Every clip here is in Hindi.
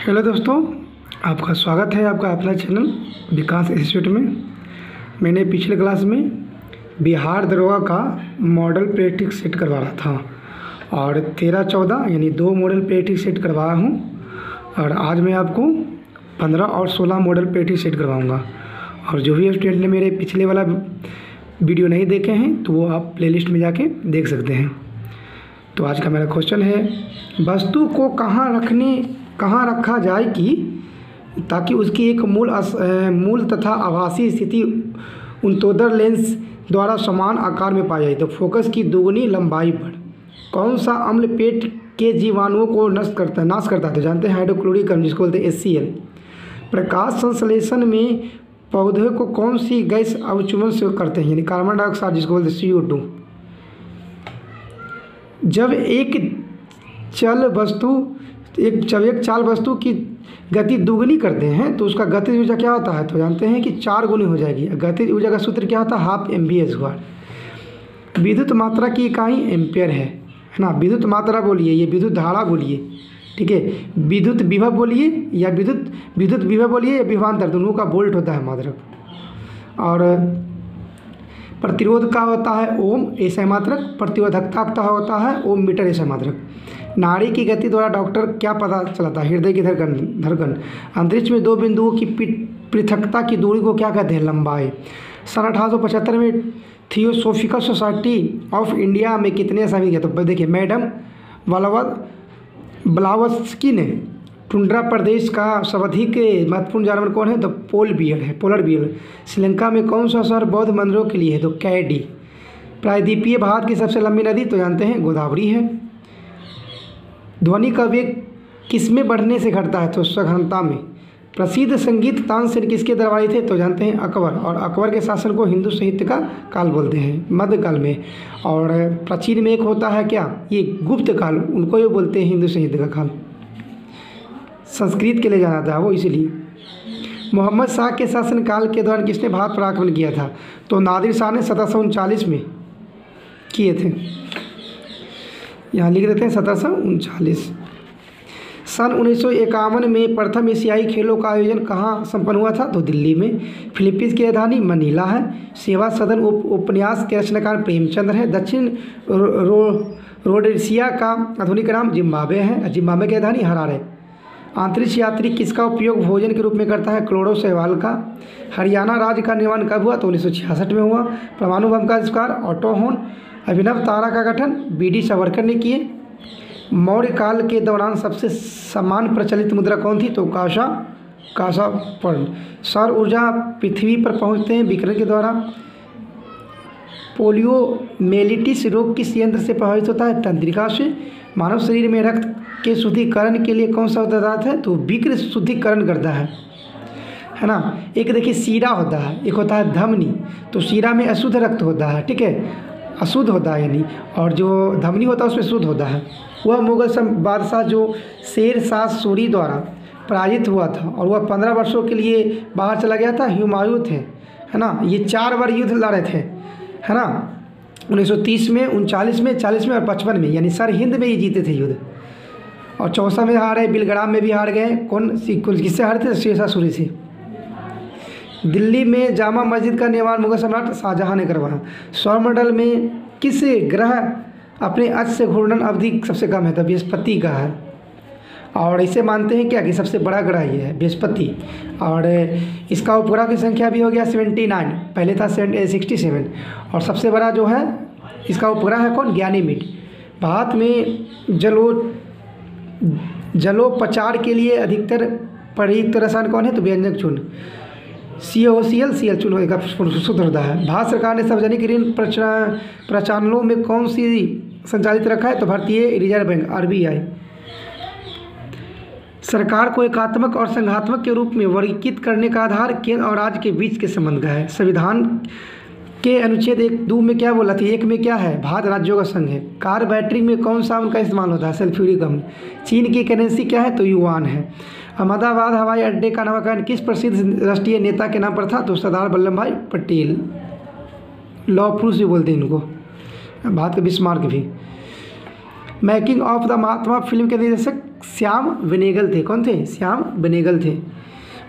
हेलो दोस्तों, आपका स्वागत है आपका अपना चैनल विकास इंस्टीट्यूट में। मैंने पिछले क्लास में बिहार दरोगा का मॉडल प्रैक्टिस सेट करवा रहा था और 13-14 यानी 2 मॉडल प्रैक्टिस सेट करवाया हूँ। और आज मैं आपको 15 और 16 मॉडल प्रैक्टिस सेट करवाऊँगा। और जो भी स्टूडेंट ने मेरे पिछले वाला वीडियो नहीं देखे हैं तो वो आप प्लेलिस्ट में जाके देख सकते हैं। तो आज का मेरा क्वेश्चन है, वस्तु को कहाँ रखा जाए कि ताकि उसकी एक मूल तथा आभासी स्थिति उनतोदर लेंस द्वारा समान आकार में पाई जाए। तो फोकस की दोगुनी लंबाई पर कौन सा अम्ल पेट के जीवाणुओं को नाश करता है? तो जानते हैं हाइड्रोक्लोरिक अम्ल, जिसको बोलते हैं HCl। प्रकाश संश्लेषण में पौधे को कौन सी गैस अवचुंबन से करते हैं? यानी कार्बन डाइऑक्साइड, जिसको बोलते हैं CO2। जब एक चाल वस्तु की गति दुगनी करते हैं तो उसका गतिज ऊर्जा क्या होता है? तो जानते हैं कि 4 गुनी हो जाएगी। गतिज ऊर्जा का सूत्र क्या होता है? 12 mv²। विद्युत मात्रा की इकाई एम्पियर है ना। विद्युत मात्रा बोलिए, ये विद्युत धारा बोलिए, ठीक है। विद्युत विभव बोलिए या विद्युत विभव बोलिए या विभवांतर, दोनों का वोल्ट होता है मात्रक। और प्रतिरोध का होता है ओम ऐसा मात्रक, प्रतिरोधकता का होता है ओम मीटर ऐसा मात्रक। नाड़ी की गति द्वारा डॉक्टर क्या पता चलाता है? हृदय की धड़कन। अंतरिक्ष में 2 बिंदुओं की पृथकता की दूरी को क्या कहते हैं? लंबाई। सन 1875 में थियोसॉफिकल सोसाइटी ऑफ इंडिया में कितने शामिल किया? तो देखिए, मैडम ब्लावत्स्की ने। टुंड्रा प्रदेश का सर्वाधिक महत्वपूर्ण जानवर कौन है? तो पोलर बियर। श्रीलंका में कौन सा शहर बौद्ध मंदिरों के लिए है? तो कैडी। प्रायद्वीपीय भारत की सबसे लंबी नदी तो जानते हैं गोदावरी है। ध्वनि का वेग किसमें बढ़ने से घटता है? तो सघनता में। प्रसिद्ध संगीत तानसेन किसके दरबारी थे? तो जानते हैं अकबर। और अकबर के शासन को हिंदू साहित्य का काल बोलते हैं, मध्यकाल में। और प्राचीन में एक होता है क्या, ये गुप्त काल, उनको ये बोलते हैं हिंदू साहित्य का काल। संस्कृत के लिए जाना था वो, इसीलिए। मोहम्मद शाह के शासनकाल के दौरान किसने भारत पर आक्रमण किया था? तो नादिर शाह ने 1739 में किए थे। यहाँ लिख देते हैं 1739। सन 1951 में प्रथम एशियाई खेलों का आयोजन कहाँ संपन्न हुआ था? तो दिल्ली में। फिलीपींस की राजधानी मनीला है। सेवा सदन उपन्यास के रचनाकार प्रेमचंद्र है। दक्षिण रोडेशिया का आधुनिक नाम जिम्बाब्वे है। जिम्बाब्वे की राजधानी हरारे। अंतरिक्ष यात्री किसका उपयोग भोजन के रूप में करता है? क्लोरो शैवाल का। हरियाणा राज्य का निर्माण कब हुआ? तो 1966 में हुआ। परमाणु बम का आविष्कार ऑटो हॉर्न। अभिनव तारा का गठन BD सावरकर ने किए। मौर्य काल के दौरान सबसे समान प्रचलित मुद्रा कौन थी? तो कांसा पर्ण। सौर ऊर्जा पृथ्वी पर पहुंचते हैं विकिरण के द्वारा। पोलियोमेलिटिस रोग किस यंत्र से प्रभावित होता है? तंत्रिका से। मानव शरीर में रक्त के शुद्धिकरण के लिए कौन सा पदार्थ है? तो विक्र शुद्धिकरण करता है ना। एक देखिए सीरा होता है, एक होता है धमनी। तो सीरा में अशुद्ध रक्त होता है, ठीक है, अशुद्ध होता है यानी, और जो धमनी होता है उसमें शुद्ध होता है। वह मुगल बादशाह जो शेर शाह सूरी द्वारा पराजित हुआ था और वह 15 वर्षों के लिए बाहर चला गया था, हुमायूं थे, है ना। ये 4 बार युद्ध लड़े थे, है ना। 1930 में, 39 में, 40 में और 55 में, यानी सर हिंद में ही जीते थे युद्ध। और 64 में हारे, बिलग्राम में भी हार गए। किससे हारे थे? शेर शाह सूरी से। दिल्ली में जामा मस्जिद का निर्माण मुगल सम्राट शाहजहां ने करवाया। सौरमंडल में किस ग्रह अपने अक्ष से घूर्णन अवधि सबसे कम है? तो बृहस्पति का है। और इसे मानते हैं क्या कि सबसे बड़ा ग्रह ये है बृहस्पति। और इसका उपग्रह की संख्या भी हो गया 79, पहले था 67। और सबसे बड़ा जो है इसका उपग्रह है कौन? गैनीमेड। भारत में जलोपचार के लिए अधिकतर प्रयुक्त रसायन कौन है? तो व्यंजक चूर्ण। COCl चूर्ण का शुद्ध होता है। भारत सरकार ने सार्वजनिक ऋण प्रचालनों में कौन सी संचालित रखा है? तो भारतीय रिजर्व बैंक, RBI। सरकार को एकात्मक और संघात्मक के रूप में वर्गीकृत करने का आधार केंद्र और राज्य के बीच के संबंध का है। संविधान के अनुच्छेद 1(2) में क्या बोला था? 1 में क्या है? भारत राज्यों का संघ है। कार बैटरी में कौन सा उनका इस्तेमाल होता है? सल्फ्यूरिक अम्ल। चीन की करेंसी क्या है? तो युआन है। अहमदाबाद हवाई अड्डे का नामकरण किस प्रसिद्ध राष्ट्रीय नेता के नाम पर था? तो सरदार वल्लभ भाई पटेल। लौह पुरुष भी बोलते हैं इनको, भारत के बिस्मार्क भी। Making of the Mahatma film के निर्देशक श्याम बेनेगल थे। कौन थे? श्याम बेनेगल थे।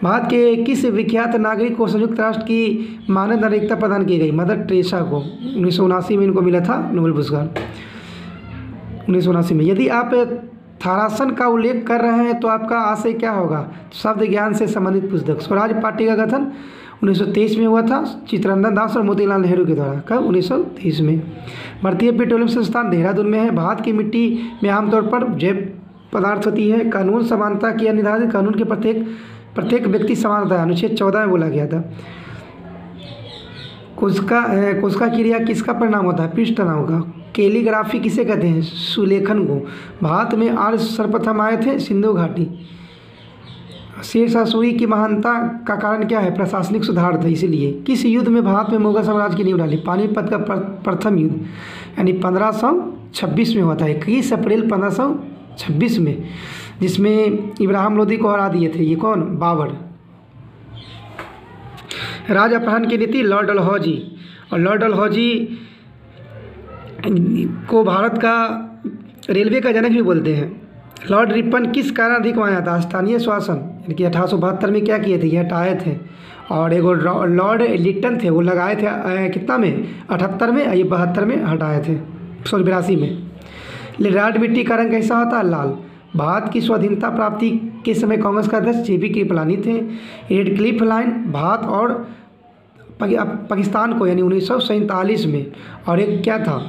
भारत के किस विख्यात नागरिक को संयुक्त राष्ट्र की मानद नागरिकता प्रदान की गई? मदर टेरेसा को 1979 में इनको मिला था नोबेल पुरस्कार, 1979 में। यदि आप थारासन का उल्लेख कर रहे हैं तो आपका आशय क्या होगा? शब्द ज्ञान से संबंधित पुस्तक। स्वराज पार्टी का गठन 1923 में हुआ था चित्तरंजन दास और मोतीलाल नेहरू के द्वारा। कब? 1923 में। भारतीय पेट्रोलियम संस्थान देहरादून में है। भारत की मिट्टी में आमतौर पर जैव पदार्थ होती है। कानून समानता किया निर्धारित कानून के प्रत्येक व्यक्ति समान होता है, अनुच्छेद 14 में बोला गया था। कोशिका क्रिया किसका परिणाम होता है? पृष्ठ तनाव का। कैलीग्राफी किसे कहते हैं? सुलेखन को। भारत में आर्य सर्वप्रथम आए थे सिंधु घाटी। शेर शाह सूरी की महानता का कारण क्या है? प्रशासनिक सुधार था इसलिए। किस युद्ध में भारत में मुगल साम्राज्य की नींव डाली? पानीपत का प्रथम युद्ध, यानी 1526 में हुआ था, 21 अप्रैल 1526 में, जिसमें इब्राहिम लोदी को हरा दिए थे। ये कौन? बाबर। राज अपहरण की नीति लॉर्ड डलहौजी। और लॉर्ड डलहौजी को भारत का रेलवे का जनक भी बोलते हैं। लॉर्ड रिपन किस कारण अधिक आया था? स्थानीय शासन, यानी कि 1872 में क्या किए थे? ये हटाए थे। और एक लॉर्ड लिटन थे, वो लगाए थे कितना में? 78 में। ये 72 में हटाए थे, 82 में। लेराड मिट्टी का रंग कैसा होता है? लाल। भारत की स्वाधीनता प्राप्ति के समय कांग्रेस का अध्यक्ष JP कृपलानी थे। रेड क्लिफ लाइन भारत और पाकिस्तान को, यानी 1947 में। और एक क्या था?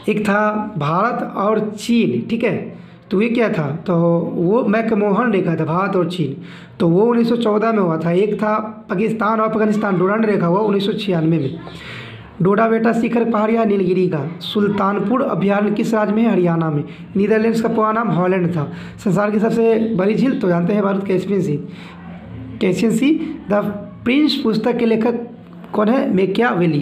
एक था भारत और चीन, ठीक है। तो ये क्या था? तो वो मैकमोहन रेखा था, भारत और चीन, तो वो 1914 में हुआ था। एक था पाकिस्तान और अफगानिस्तान, डोरांड रेखा हुआ 1996 में। डोडा बेटा शिखर पहाड़िया नीलगिरी का। सुल्तानपुर अभयारण्य किस राज्य में है? हरियाणा में। नीदरलैंड्स का पूरा नाम हॉलैंड था। संसार की सबसे बड़ी झील तो जानते हैं Bharat, Caspian Sea. Caspian Sea. The Prince पुस्तक के लेखक कौन है? मैकियावेली।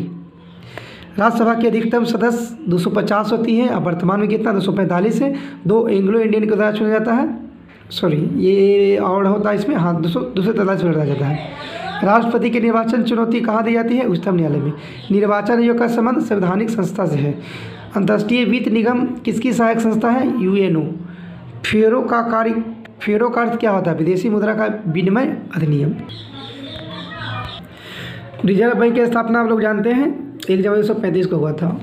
राज्यसभा के अधिकतम सदस्य 250 होती है। अब वर्तमान में कितना? 245 है। 2 एंग्लो इंडियन के द्वारा चुना जाता है, सॉरी ये और होता है इसमें, हाँ 243 में लड़ा जाता है। राष्ट्रपति की निर्वाचन चुनौती कहाँ दी जाती है? उच्चतम न्यायालय में। निर्वाचन आयोग का संबंध संवैधानिक संस्था से है। अंतर्राष्ट्रीय वित्त निगम किसकी सहायक संस्था है? UNO। फेरो का अर्थ क्या होता है? विदेशी मुद्रा का विनिमय अधिनियम। रिजर्व बैंक की स्थापना आप लोग जानते हैं 1 जनवरी 1935 को हुआ था।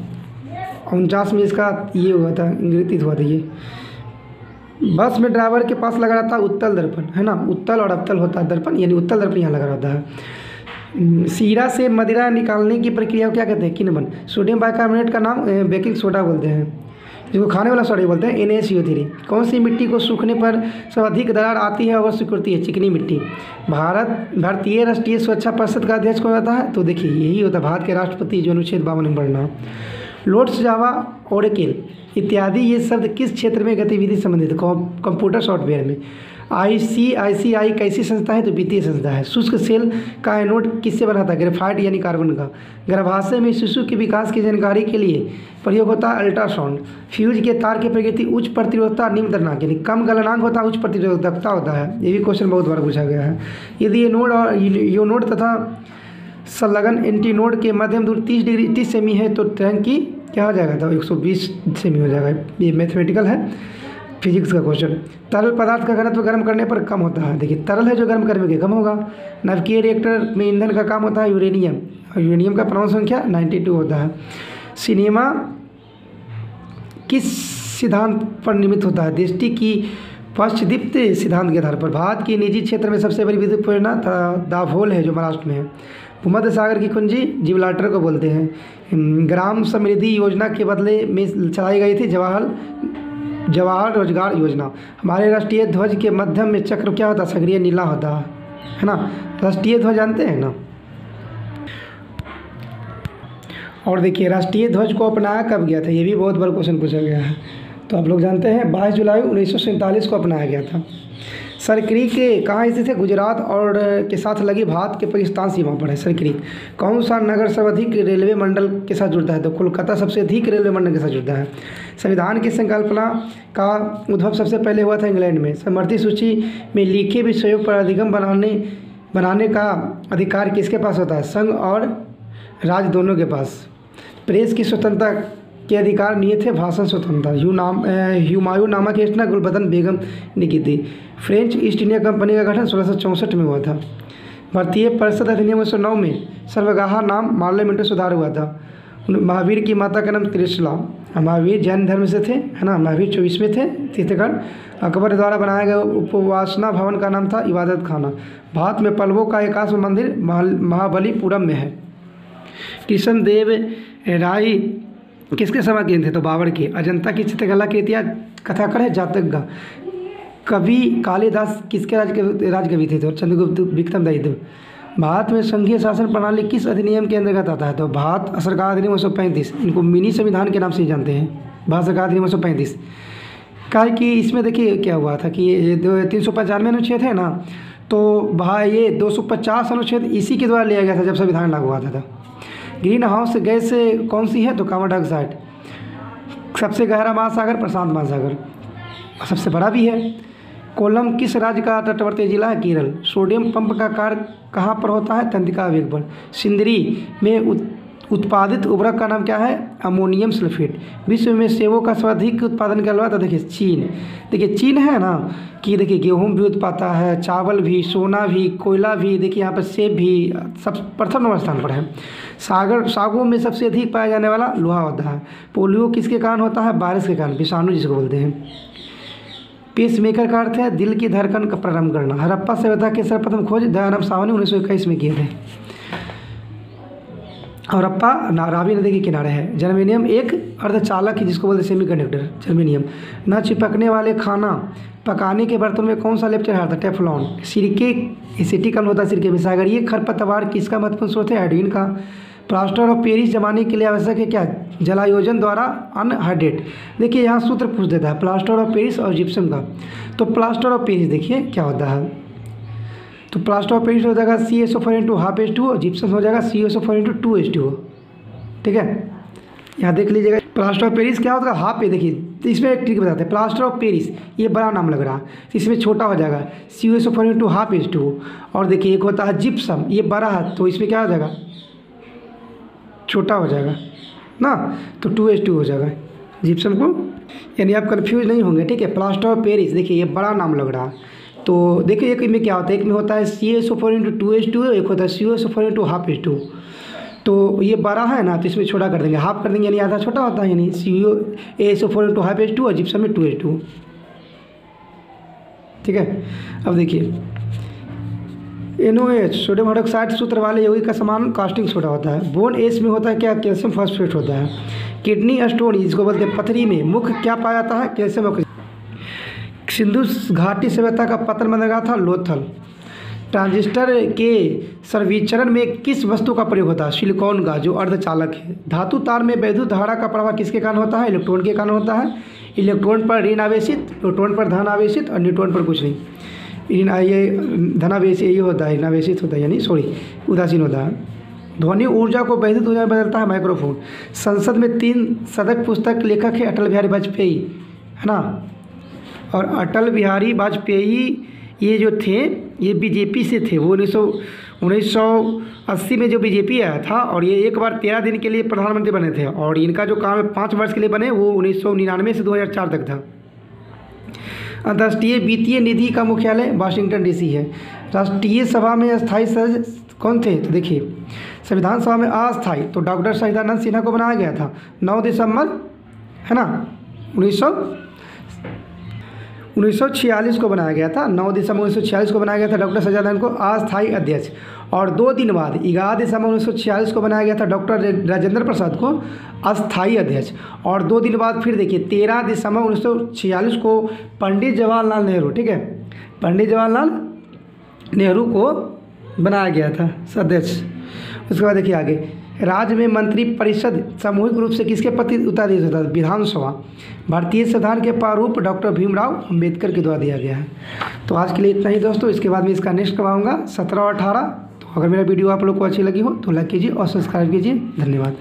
49 में इसका ये हुआ था, इंग्रहित हुआ था ये। बस में ड्राइवर के पास लगा रहता है उत्तल दर्पण, है ना। उत्तल और अवतल होता है दर्पण, यानी उत्तल दर्पण यहाँ लगा रहता है। शीरा से मदिरा निकालने की प्रक्रिया को क्या कहते हैं? किण्वन। सोडियम बाइकार्बोनेट का नाम बेकिंग सोडा बोलते हैं, जिसको खाने वाला सोडा बोलते हैं, NaCO3। कौन सी मिट्टी को सूखने पर सर्वाधिक दरार आती है और सिकुड़ती है? चिकनी मिट्टी। भारतीय राष्ट्रीय सुरक्षा परिषद का अध्यक्ष कौन होता है? तो देखिए यही होता है भारत के राष्ट्रपति, जो अनुच्छेद 52 में बढ़ना। लोट्स, जावा, ओरेकल इत्यादि ये शब्द किस क्षेत्र में गतिविधि संबंधित है? कंप्यूटर सॉफ्टवेयर में। ICICI कैसी संस्था है? तो वित्तीय संस्था है। शुष्क सेल का एनोड किससे बना था? ग्रेफाइट यानी कार्बन का। गर्भाशय में शिशु के विकास की जानकारी के लिए प्रयोग होता है अल्ट्रासाउंड। फ्यूज के तार की प्रकृति उच्च प्रतिरोधकता, निम्न दर्पणांक, यानी कम गलनांक होता है, उच्च प्रतिरोधकता होता है। ये भी क्वेश्चन बहुत बार पूछा गया है। यदि ये नोड और यो नोड तथा संलग्न एंटीनोड के मध्यम दूर 30 सेमी है तो टैंक की क्या हो जाएगा? तो 120 सेमी हो जाएगा। ये मैथमेटिकल है, फिजिक्स का क्वेश्चन। तरल पदार्थ का घनत्व गर्म करने पर कम होता है। देखिए तरल है जो गर्म करने के कम होगा। नाभिकीय रिएक्टर में ईंधन का काम होता है यूरेनियम, और यूरेनियम का परमाणु संख्या 92 होता है। सिनेमा किस सिद्धांत पर निर्मित होता है? दृष्टि की पक्षदीप्त सिद्धांत के आधार पर। भारत की निजी क्षेत्र में सबसे बड़ी विद्युत परियोजना दाभोल है, जो महाराष्ट्र में है। भूमध्य सागर की कुंजी जिब्राल्टर को बोलते हैं। ग्राम समृद्धि योजना के बदले में चलाई गई थी जवाहर रोजगार योजना। हमारे राष्ट्रीय ध्वज के मध्यम में चक्र क्या होता है? सक्रिय नीला होता है ना। राष्ट्रीय ध्वज जानते हैं ना। और देखिए राष्ट्रीय ध्वज को अपनाया कब गया था? ये भी बहुत बड़ा क्वेश्चन पूछा गया है, तो आप लोग जानते हैं 22 जुलाई 1947 को अपनाया गया था। सरक्रीक कहाँ स्थित है? गुजरात और के साथ लगी भारत के पाकिस्तान सीमा पर है सरक्रीक। कौन सा नगर सर्वाधिक रेलवे मंडल के साथ जुड़ता है? तो कोलकाता सबसे अधिक रेलवे मंडल के साथ जुड़ता है। संविधान की संकल्पना का उद्भव सबसे पहले हुआ था इंग्लैंड में। समवर्ती सूची में लिखे विषयों पर अधिगम बनाने का अधिकार किसके पास होता है? संघ और राज्य दोनों के पास। प्रेस की स्वतंत्रता के अधिकार निहित थे भाषण स्वतंत्रता। हुमायूं नामा की रचना गुलबदन बेगम ने की थी। फ्रेंच ईस्ट इंडिया कंपनी का गठन 1664 में हुआ था। भारतीय परिषद अधिनियम 1909 में सर्वगाहा नाम पार्लियामेंट्री सुधार हुआ था। महावीर की माता का नाम त्रिशला। महावीर जैन धर्म से थे, है ना। महावीर 24वें थे तीर्थगढ़। अकबर द्वारा बनाया गया उपवासना भवन का नाम था इबादत खाना। भारत में पल्लवों का एकाश्म मंदिर महाबलीपुरम में है। कृष्णदेव राय किसके समय के थे? तो बाबर के। अजंता की चित्रकला के इतिहास कथाकार है जातक। कवि कालिदास किसके राजकवि थे? तो चंद्रगुप्त विक्रमोदय। भारत में संघीय शासन प्रणाली किस अधिनियम के अंतर्गत आता है? तो भारत सरकार अधिनियम 1935। इनको मिनी संविधान के नाम से जानते हैं, भारत सरकार अधिनियम 1935। क्या कि इसमें देखिए क्या हुआ था कि ये 395 अनुच्छेद है ना, तो भाई ये 250 अनुच्छेद इसी के द्वारा लिया गया था जब संविधान लागू हुआ था। ग्रीन हाउस गैस कौन सी है? तो कार्बन डाइऑक्साइड। सबसे गहरा महासागर प्रशांत महासागर, सबसे बड़ा भी है। कोल्लम किस राज्य का तटवर्ती जिला है? केरल। सोडियम पंप का कार्य कहाँ पर होता है? तंत्रिका वेग पर। सिंदरी में उत्पादित उर्वरक का नाम क्या है? Ammonium sulphate. विश्व में सेबों का सर्वाधिक उत्पादन क्या हुआ? तो देखिए चीन। देखिए चीन है ना कि देखिए गेहूँ भी उत्पादता है, चावल भी, सोना भी, कोयला भी। देखिए यहाँ पर सेब भी सब प्रथम नंबर स्थान पर है। सागों में सबसे अधिक पाया जाने वाला लोहा होता है। पोलियो किसके कारण होता है? बारिश के कारण, विषाणु जिसको बोलते हैं। पेस मेकर का अर्थ है दिल की धड़कन का प्रारंभ करना। हड़प्पा सभ्यता के सर्वप्रथम खोज दयानंद साहनी 1921 में किए थे। हड़प्पा रावी नदी के किनारे है। जर्मेनियम एक अर्धचालक है जिसको बोलते हैं सेमीकंडक्टर, जर्मेनियम। न चिपकने वाले खाना पकाने के बर्तन में कौन सा लेप चढ़ा था? टेफ्लॉन। सिरके एसिटिक अम्ल होता है सिरके में। सागरीय खरपतवार किसका महत्वपूर्ण स्रोत है? आयोडीन का। प्लास्टर ऑफ पेरिस जमाने के लिए आवश्यक है क्या? जलायोजन द्वारा अनहाइड्रेट। देखिए यहाँ सूत्र पूछ देता है प्लास्टर ऑफ पेरिस और जिप्सम का। तो प्लास्टर ऑफ पेरिस देखिए क्या होता है, तो प्लास्टर ऑफ पेरिस हो जाएगा CaSO4 और जिप्सम हो जाएगा CaSO4 2H2O। ठीक है, यहाँ देख लीजिएगा प्लास्टर ऑफ पेरिस क्या होता है? हाफ पे। देखिए तो इसमें एक ट्रिक बताते हैं। प्लास्टर ऑफ पेरिस ये बड़ा नाम लग रहा है, इसमें छोटा हो जाएगा CaSO4 2H2O। और देखिए एक होता है जिप्सम, ये बड़ा है तो इसमें क्या हो जाएगा? छोटा हो जाएगा ना, तो 2H2 हो जाएगा जिप्सम को। यानी आप कंफ्यूज नहीं होंगे। ठीक है, प्लास्टर ऑफ पेरिस देखिए ये बड़ा नाम लग रहा है। तो देखिए एक में क्या होता है, एक में होता है CaSO4 2H2O, एक होता है CaSO4 2H2O। तो ये बड़ा है ना तो इसमें छोटा कर देंगे, हाफ कर देंगे, यानी आधा छोटा होता है, यानी CaSO4 2H2O और जिप्सम में 2H2O। ठीक है, अब देखिए NOH सोडियम हाइड्रोक्साइड सूत्र वाले यौगिक का समान कास्टिंग सोडा होता है। बोन एस में होता है क्या? कैल्शियम फॉस्फेट होता है। किडनी स्टोन जिसको बोलते हैं पथरी में मुख्य क्या पाया जाता है? Calcium oxygen. सिंधु घाटी सभ्यता का पतन बनेगा था लोथल। ट्रांजिस्टर के सर्विचरण में किस वस्तु का प्रयोग होता है? सिलिकॉन का, जो अर्धचालक है। धातु तार में वैद्युत धारा का प्रवाह किसके कारण होता है? इलेक्ट्रॉन के कारण होता है। इलेक्ट्रॉन पर ऋण आवेशित, प्रोटॉन पर धन आवेशित और न्यूट्रॉन पर कुछ नहीं। ये धनावेश यही होता है, ऋणावेशित होता है, यानी उदासीन होता है। ध्वनि ऊर्जा को वैद्युत ऊर्जा में बदलता है माइक्रोफोन। संसद में 3 सदक पुस्तक लेखक है अटल बिहारी वाजपेयी, है ना। और अटल बिहारी वाजपेयी ये जो थे ये बीजेपी से थे। वो 1980 में जो बीजेपी आया था और ये एक बार 13 दिन के लिए प्रधानमंत्री बने थे। और इनका जो काम 5 वर्ष के लिए बने वो 1999 से 2004 तक था। अंतर्राष्ट्रीय वित्तीय निधि का मुख्यालय वाशिंगटन DC है। राष्ट्रीय सभा में अस्थायी सदस्य कौन थे? तो देखिए संविधान सभा में अस्थायी तो डॉक्टर सचिदानंद सिन्हा को बनाया गया था 9 दिसंबर, है ना, 1946 को बनाया गया था। 9 दिसंबर 1946 को बनाया गया था डॉक्टर सचिदानंद को अस्थायी अध्यक्ष। और 2 दिन बाद 11 दिसंबर 1946 को बनाया गया था डॉक्टर राजेंद्र प्रसाद को अस्थायी अध्यक्ष। और 2 दिन बाद फिर देखिए 13 दिसंबर 1946 को पंडित जवाहरलाल नेहरू, ठीक है, पंडित जवाहरलाल नेहरू को बनाया गया था अध्यक्ष। उसके बाद देखिए आगे, राज्य में मंत्री परिषद सामूहिक रूप से किसके प्रति उत्तरदायी होता है? विधानसभा। भारतीय संविधान के प्रारूप डॉक्टर भीमराव अंबेडकर के द्वारा दिया गया है। तो आज के लिए इतना ही दोस्तों, इसके बाद मैं इसका नेक्स्ट करवाऊंगा 17 और 18। तो अगर मेरा वीडियो आप लोग को अच्छी लगी हो तो लाइक कीजिए और सब्सक्राइब कीजिए। धन्यवाद।